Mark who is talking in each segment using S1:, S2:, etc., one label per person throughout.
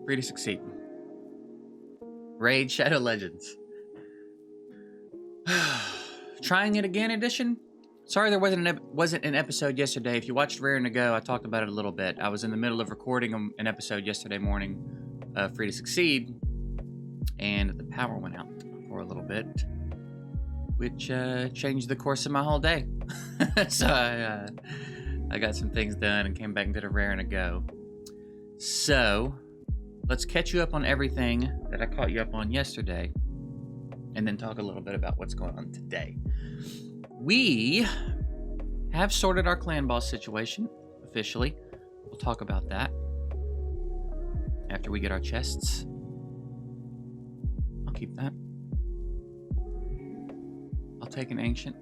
S1: Free to succeed. Raid Shadow Legends. Trying it again edition. Sorry there wasn't an episode yesterday. If you watched Raring to Go, I talked about it a little bit. I was in the middle of recording an episode yesterday morning of Free to Succeed, and the power went out for a little bit, which changed the course of my whole day. So I got some things done and came back and did a Raring to Go. So let's catch you up on everything that I caught you up on yesterday, and then talk a little bit about what's going on today. We have sorted our clan boss situation officially. We'll talk about that after we get our chests. I'll keep that. I'll take an ancient.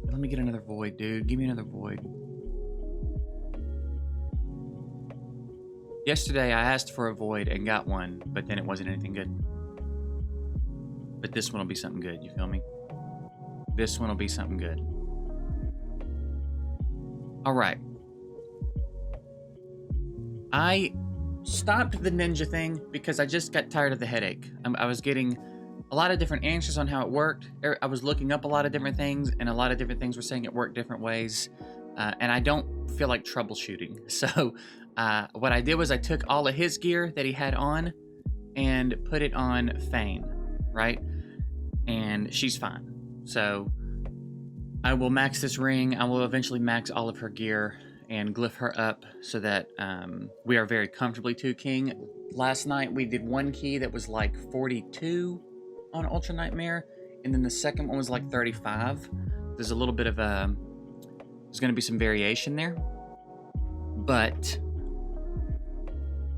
S1: Let me get another void, dude. Give me another void. Yesterday I asked for a void and got one, but then it wasn't anything good. But this one will be something good, you feel me? This one will be something good. Alright. I stopped the ninja thing because I just got tired of the headache. I was getting a lot of different answers on how it worked. I was looking up a lot of different things, and a lot of different things were saying it worked different ways. And I don't feel like troubleshooting. So what I did was I took all of his gear that he had on and put it on Fane, right? And she's fine. So I will max this ring. I will eventually max all of her gear and glyph her up so that we are very comfortably 2 king. Last night we did one key that was like 42 on Ultra Nightmare, and then the second one was like 35. There's a little bit of there's going to be some variation there, but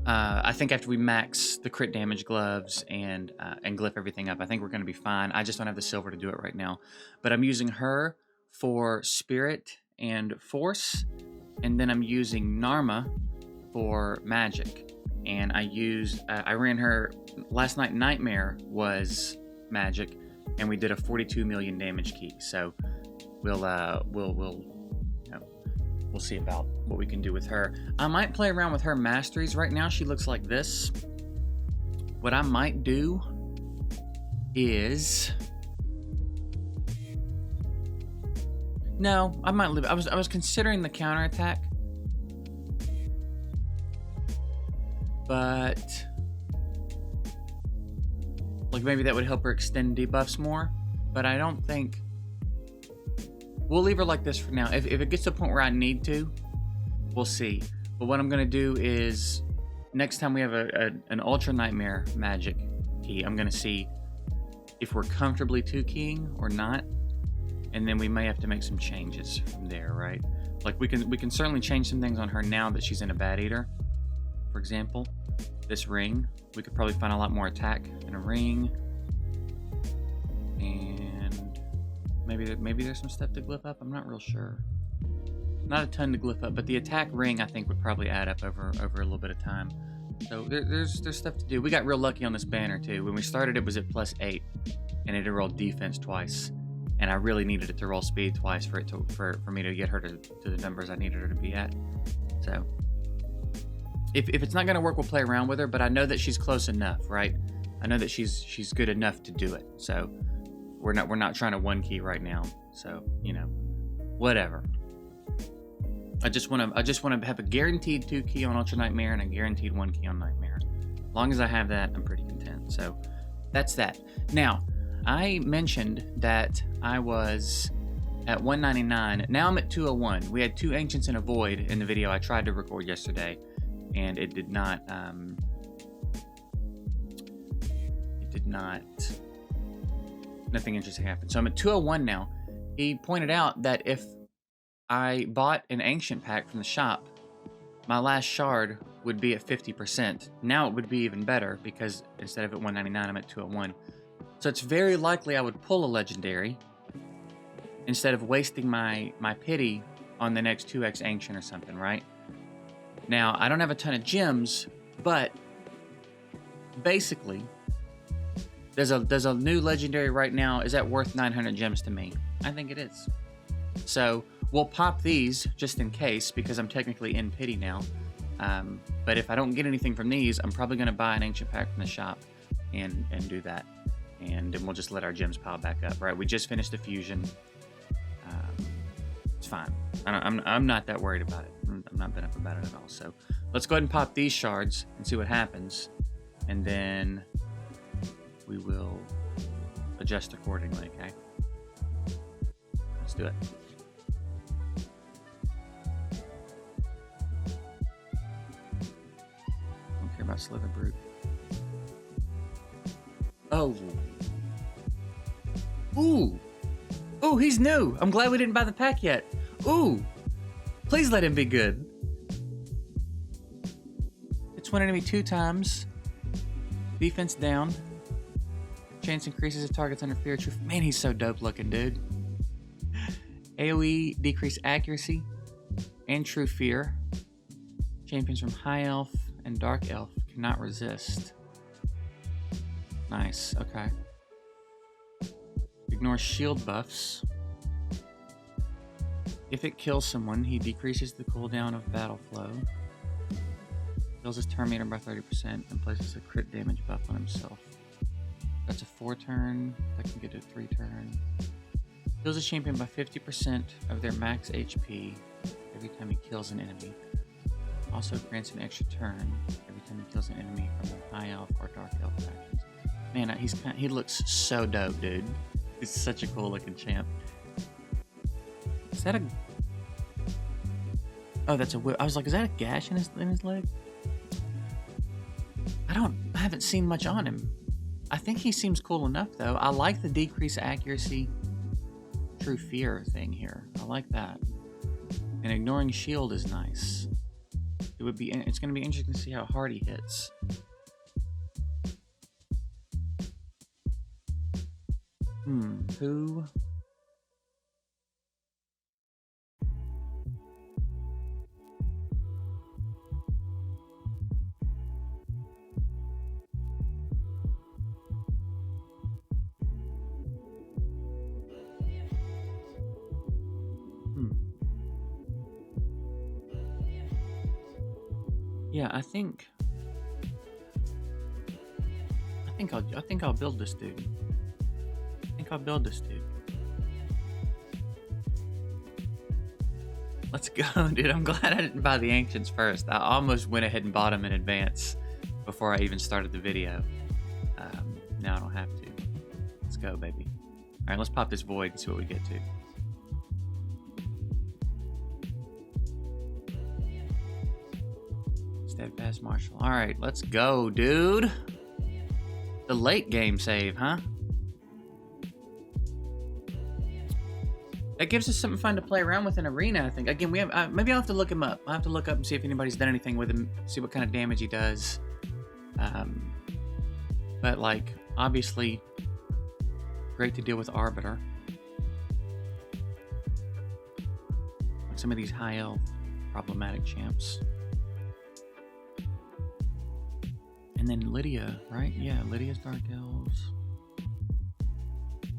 S1: I think after we max the crit damage gloves and glyph everything up, I think we're going to be fine. I just don't have the silver to do it right now, but I'm using her for spirit and force, and then I'm using Narma for magic. And I ran her last night. Nightmare was magic, and we did a 42 million damage key. So we'll see about what we can do with her. I might play around with her masteries. Right now she looks like this. What I might do is, no, I might leave. I was considering the counterattack, but like maybe that would help her extend debuffs more, but I don't think. We'll leave her like this for now. If it gets to a point where I need to, we'll see. But what I'm going to do is, next time we have an Ultra Nightmare magic key, I'm going to see if we're comfortably 2 keying or not. And then we may have to make some changes from there, right? Like we can certainly change some things on her now that she's in a Bad Eater. For example, this ring. We could probably find a lot more attack in a ring. And maybe there's some stuff to glyph up. I'm not real sure. Not a ton to glyph up, but the attack ring I think would probably add up over a little bit of time. So there's stuff to do. We got real lucky on this banner too. When we started, it was at +8, and it rolled defense twice, and I really needed it to roll speed twice for me to get her to the numbers I needed her to be at. So if it's not gonna work, we'll play around with her. But I know that she's close enough, right? I know that she's good enough to do it. So we're not trying to 1 key right now. So whatever. I just want to have a guaranteed 2 key on Ultra Nightmare and a guaranteed 1 key on Nightmare. As long as I have that, I'm pretty content. So that's that. Now, I mentioned that I was at 199. Now I'm at 201. We had 2 Ancients and a Void in the video I tried to record yesterday, and it did not. Nothing interesting happened. So I'm at 201 now. He pointed out that if I bought an Ancient pack from the shop, my last shard would be at 50%. Now it would be even better because instead of at 199, I'm at 201. So it's very likely I would pull a legendary instead of wasting my pity on the next 2x Ancient or something, right? Now, I don't have a ton of gems, but basically, there's a new legendary right now. Is that worth 900 gems to me? I think it is. So we'll pop these just in case, because I'm technically in pity now. But if I don't get anything from these, I'm probably going to buy an ancient pack from the shop and do that. And then we'll just let our gems pile back up, right? We just finished the fusion. It's fine. I'm not that worried about it. I'm not bent up about it at all. So let's go ahead and pop these shards and see what happens. And then we will adjust accordingly, okay? Let's do it. Don't care about Slither Brute. Oh. Ooh. Ooh, he's new. I'm glad we didn't buy the pack yet. Ooh. Please let him be good. It's one enemy 2 times. Defense down. Chance increases if targets under fear. Man, he's so dope looking, dude. AoE decrease accuracy and true fear. Champions from High Elf and Dark Elf cannot resist. Nice, okay. Ignore shield buffs. If it kills someone, he decreases the cooldown of battle flow. Kills his turn meter by 30% and places a crit damage buff on himself. That's a 4 turn. That can get a 3 turn. Heals a champion by 50% of their max HP every time he kills an enemy. Also grants an extra turn every time he kills an enemy from the High Elf or Dark Elf factions. Man, he looks so dope, dude. He's such a cool looking champ. Is that a... Oh, that's a whip. I was like, is that a gash in his leg? I haven't seen much on him. I think he seems cool enough, though. I like the decrease accuracy, true fear thing here. I like that. And ignoring shield is nice. It's going to be interesting to see how hard he hits. Who? Yeah, I think I'll build this dude. I'll build this dude. Let's go, dude. I'm glad I didn't buy the ancients first. I almost went ahead and bought them in advance before I even started the video. Now I don't have to. Let's go, baby. All right, let's pop this void and see what we get to. Steadfast Marshal. All right, let's go, dude. The late game save, huh? That gives us something fun to play around with in Arena, I think. Again, we have maybe I'll have to look him up. I'll have to look up and see if anybody's done anything with him, see what kind of damage he does. But, like, obviously, great to deal with Arbiter. Like some of these high elf problematic champs. And then Lydia, right? Yeah, Lydia's Dark Elves.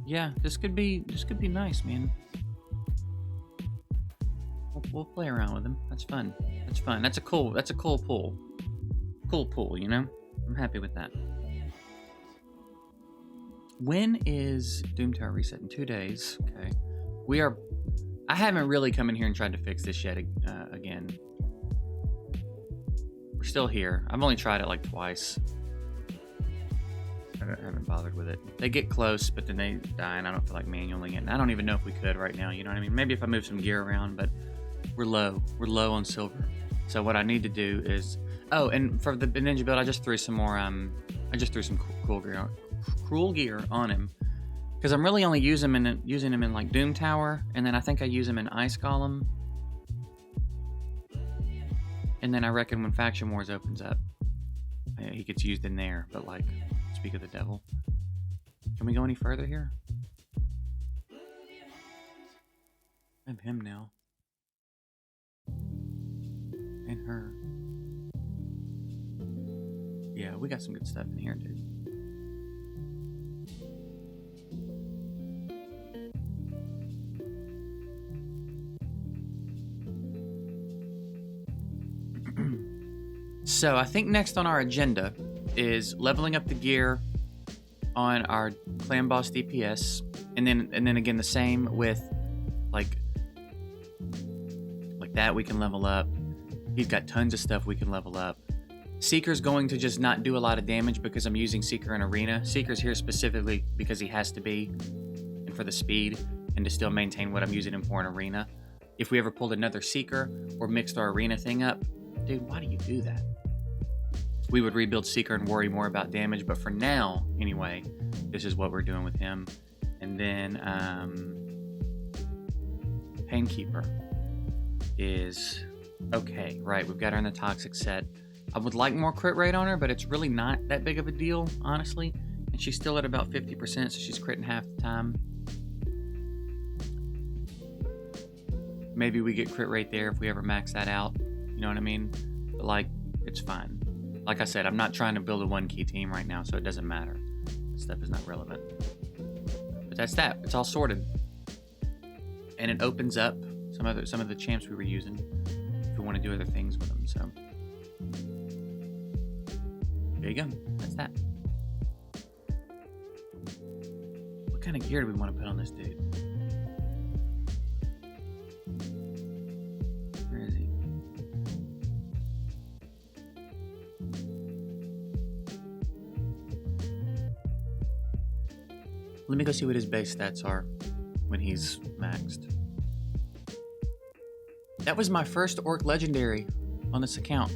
S1: Yeah, this could be nice, man. We'll play around with him. That's fun. That's fun. That's a cool pull. Cool pull, you know? I'm happy with that. When is Doom Tower reset? In 2 days. Okay. I haven't really come in here and tried to fix this yet again. We're still here. I've only tried it like twice. I haven't bothered with it. They get close, but then they die, and I don't feel like manualing it. And I don't even know if we could right now, you know what I mean? Maybe if I move some gear around, but we're low. We're low on silver. So what I need to do is... Oh, and for the ninja build, I just threw some more... I just threw some cruel gear on him. Because I'm really only using him in like Doom Tower, and then I think I use him in Ice Golem. And then I reckon when Faction Wars opens up, he gets used in there. But like, speak of the devil. Can we go any further here? I have him now. And her. Yeah, we got some good stuff in here, dude. So I think next on our agenda is leveling up the gear on our clan boss DPS, and then again the same with like that we can level up. He's got tons of stuff we can level up. Seeker's going to just not do a lot of damage because I'm using Seeker in Arena. Seeker's here specifically because he has to be, and for the speed, and to still maintain what I'm using him for in Arena. If we ever pulled another Seeker or mixed our Arena thing up, dude, why do you do that? We would rebuild Seeker and worry more about damage, but for now, anyway, this is what we're doing with him. And then Painkeeper is okay, right? We've got her in the Toxic set. I would like more crit rate on her, but it's really not that big of a deal, honestly. And she's still at about 50%, so she's critting half the time. Maybe we get crit rate there if we ever max that out. You know what I mean? But like, it's fine. Like I said, I'm not trying to build a one-key team right now, so it doesn't matter. That stuff is not relevant. But that's that. It's all sorted. And it opens up some of the champs we were using if we want to do other things with them, so. There you go. That's that. What kind of gear do we want to put on this dude? Where is he? Let me go see what his base stats are when he's maxed. That was my first Orc Legendary on this account.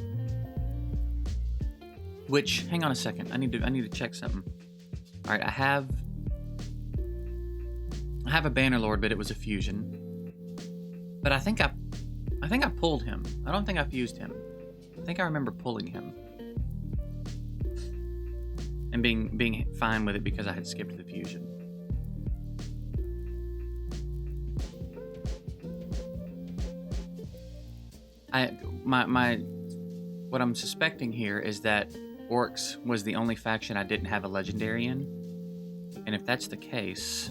S1: Which, hang on a second, I need to check something. All right, I have a Bannerlord, but it was a fusion. But I think I pulled him. I don't think I fused him. I think I remember pulling him and being fine with it because I had skipped the fusion. What I'm suspecting here is that Orcs was the only faction I didn't have a legendary in. And if that's the case,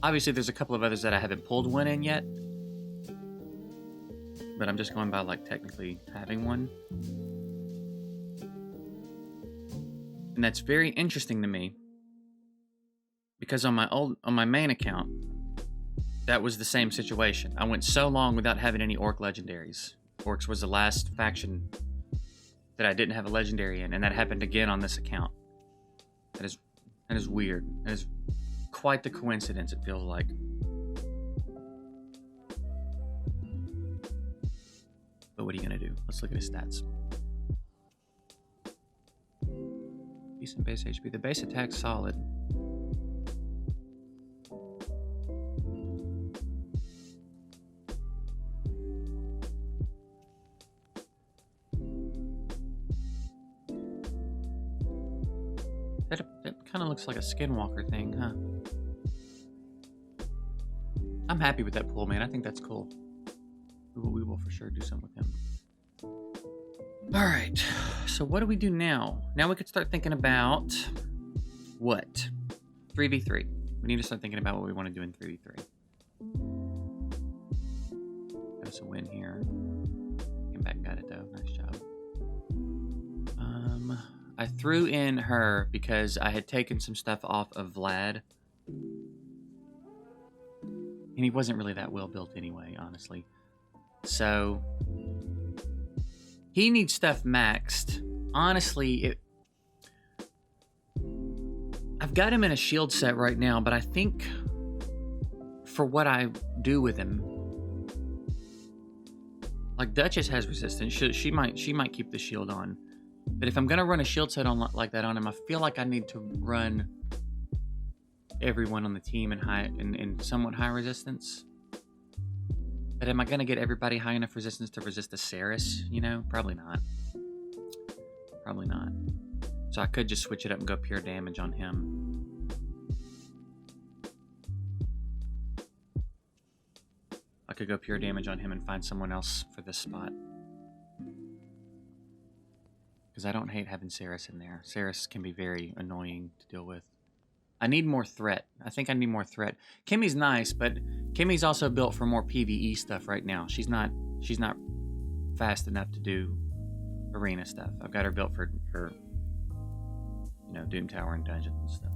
S1: obviously there's a couple of others that I haven't pulled one in yet. But I'm just going by like technically having one. And that's very interesting to me because on my main account, that was the same situation. I went so long without having any Orc legendaries. Orcs was the last faction that I didn't have a legendary in, and that happened again on this account. That is weird. That is quite the coincidence, it feels like. But what are you gonna do? Let's look at his stats. Decent base HP. The base attack's solid. That kind of looks like a Skinwalker thing, huh? I'm happy with that pull, man. I think that's cool. We will for sure do something with him. Alright, so what do we do now? Now we could start thinking about what? 3v3. We need to start thinking about what we want to do in 3v3. Got us a win here. Came back and got it though. Nice job. I threw in her because I had taken some stuff off of Vlad. And he wasn't really that well built anyway, honestly. So he needs stuff maxed. Honestly, I've got him in a shield set right now, but I think for what I do with him, like Duchess has resistance. She might keep the shield on. But if I'm gonna run a shield set on like that on him, I feel like I need to run everyone on the team in somewhat high resistance. But am I gonna get everybody high enough resistance to resist a Ceres? You know, probably not. Probably not. So I could just switch it up and go pure damage on him. I could go pure damage on him and find someone else for this spot. Because I don't hate having Ceres in there. Ceres can be very annoying to deal with. I need more threat. I think I need more threat. Kimmy's nice, but Kimmy's also built for more PvE stuff right now. She's not fast enough to do arena stuff. I've got her built for you know, Doom Tower and dungeons and stuff.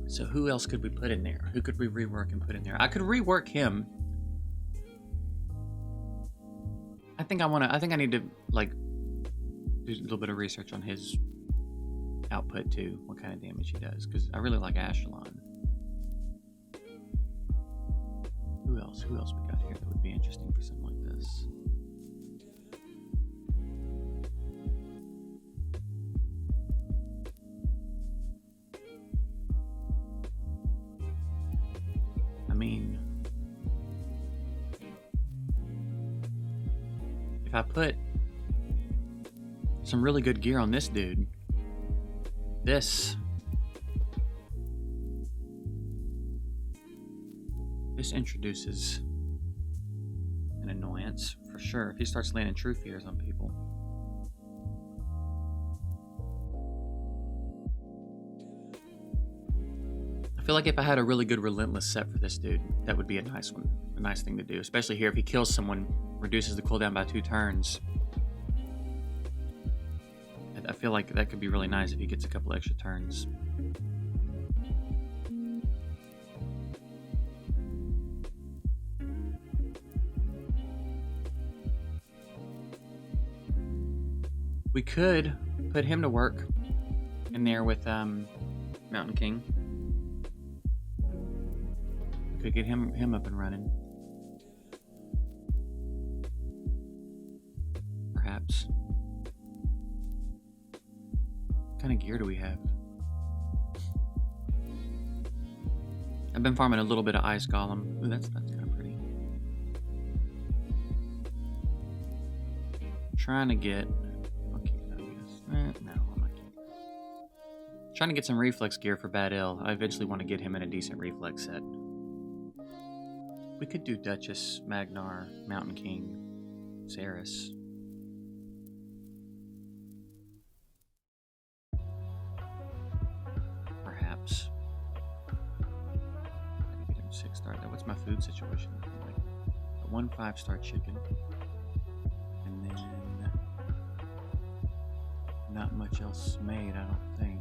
S1: So who else could we put in there? Who could we rework and put in there? I could rework him. I think I need to like do a little bit of research on his output too, what kind of damage he does, because I really like Ashelon. Who else we got here that would be interesting for something like this? I mean, if I put some really good gear on this dude, this introduces an annoyance for sure if he starts landing true fears on people. I feel like if I had a really good relentless set for this dude, that would be a nice one, a nice thing to do, especially here if he kills someone, reduces the cooldown by 2 turns. I feel like that could be really nice if he gets a couple extra turns. We could put him to work in there with Mountain King. We could get him up and running. Perhaps. What kind of gear do we have? I've been farming a little bit of Ice Golem. Ooh, that's kind of pretty. Trying to get... no, I'm not kidding. Trying to get some reflex gear for Bad Ill. I eventually want to get him in a decent reflex set. We could do Duchess, Magnar, Mountain King, Saris. Perhaps. I can get him 6-star. What's my food situation? Like a 1 5-star chicken. And then not much else made, I don't think.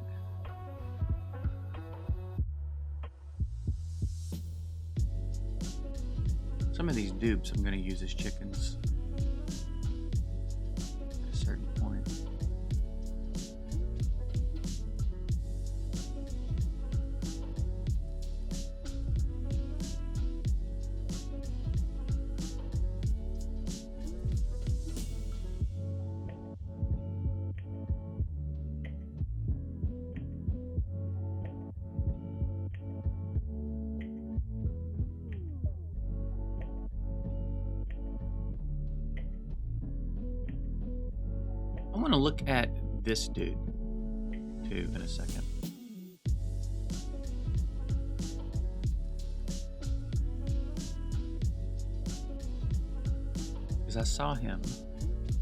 S1: Some of these dupes I'm going to use as chickens at a certain point. I want to look at this dude too in a second. Because I saw him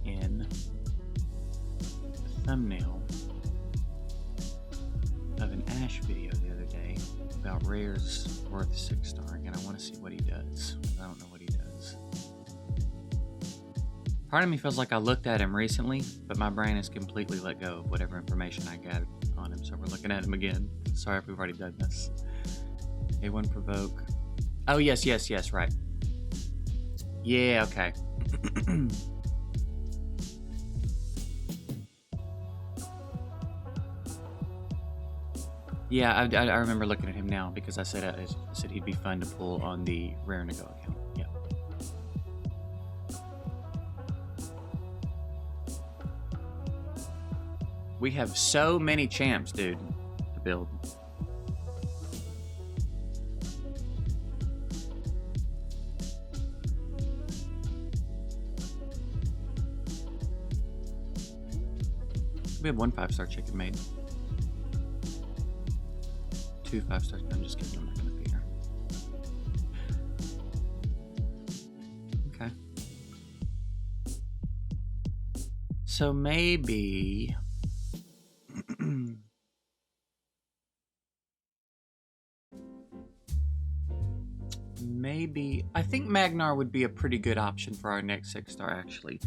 S1: in the thumbnail of an Ash video the other day about rares worth 6-starring, and I want to see what he does. I don't know what he does. Part of me feels like I looked at him recently, but my brain has completely let go of whatever information I got on him, so we're looking at him again. Sorry if we've already done this. A1 Provoke. Oh, yes, right. Yeah, okay. Yeah, I remember looking at him now because I said he'd be fun to pull on the Rare Nego account. Yeah. We have so many champs, dude, to build. We have 1 5-star chicken made. 2 5-stars. I'm just kidding. I'm not gonna feed her. Okay. So maybe. maybe... I think Magnar would be a pretty good option for our next 6-star, actually.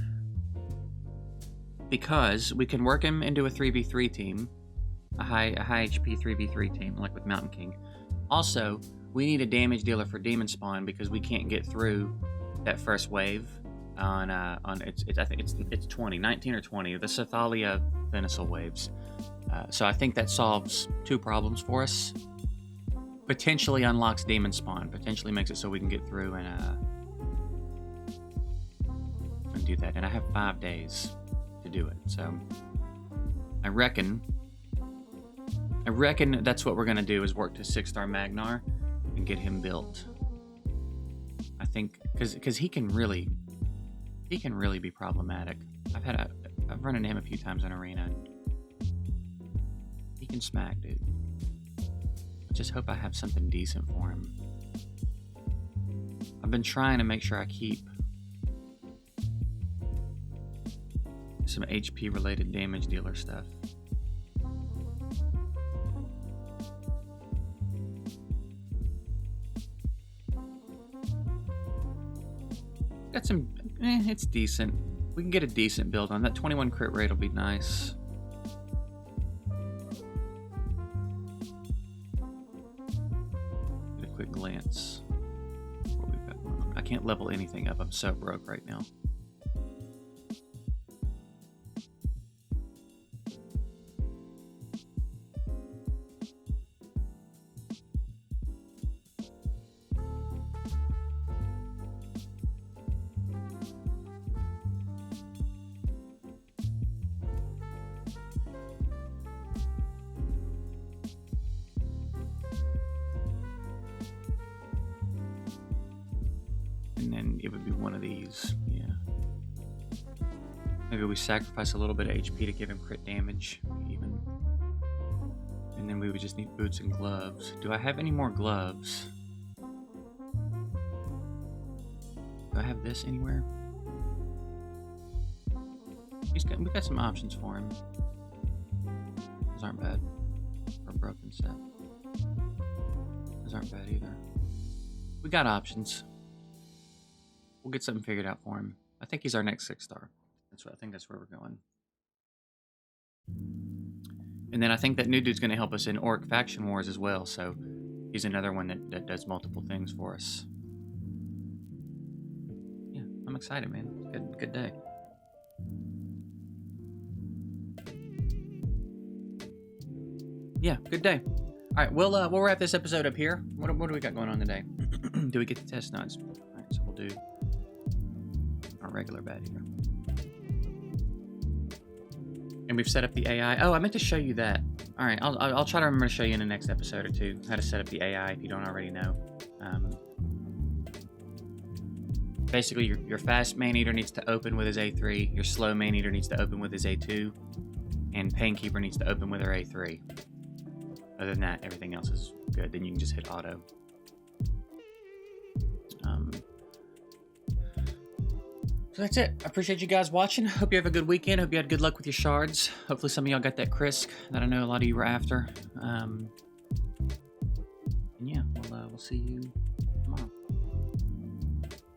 S1: Because we can work him into a 3v3 team. A high HP 3v3 team, like with Mountain King. Also, we need a damage dealer for Demon Spawn because we can't get through that first wave on I think it's 20, 19 or 20, the Cythalia Venusaur waves. So I think that solves 2 problems for us. Potentially unlocks Demon Spawn, potentially makes it so we can get through and do that. And I have 5 days to do it, so I reckon that's what we're gonna do, is work to 6-star Magnar and get him built. I think because he can really be problematic. I've run into him a few times in arena. And he can smack, dude. I just hope I have something decent for him. I've been trying to make sure I keep some HP related damage dealer stuff. Got some, it's decent. We can get a decent build on that. 21 crit rate will be nice. Get a quick glance. What we've got going on. I can't level anything up. I'm so broke right now. And then it would be one of these, yeah. Maybe we sacrifice a little bit of HP to give him crit damage, even. And then we would just need boots and gloves. Do I have any more gloves? Do I have this anywhere? We got some options for him. Those aren't bad. For a broken set. Those aren't bad either. We got options. We'll get something figured out for him. I think he's our next 6-star. I think that's where we're going. And then I think that new dude's going to help us in Orc Faction Wars as well. So he's another one that does multiple things for us. Yeah, I'm excited, man. Good day. Yeah, good day. All right, we'll wrap this episode up here. What do we got going on today? Do we get the test nuts? All right, so we'll do our regular bed here. And we've set up the AI. Oh, I meant to show you that. All right, I'll try to remember to show you in the next episode or two how to set up the AI if you don't already know. Basically, your fast Maneater needs to open with his A3. Your slow Maneater needs to open with his A2. And Painkeeper needs to open with her A3. Other than that, everything else is good. Then you can just hit auto. So that's it. I appreciate you guys watching. Hope you have a good weekend. Hope you had good luck with your shards. Hopefully some of y'all got that Krisk that I know a lot of you were after. And yeah, we'll see you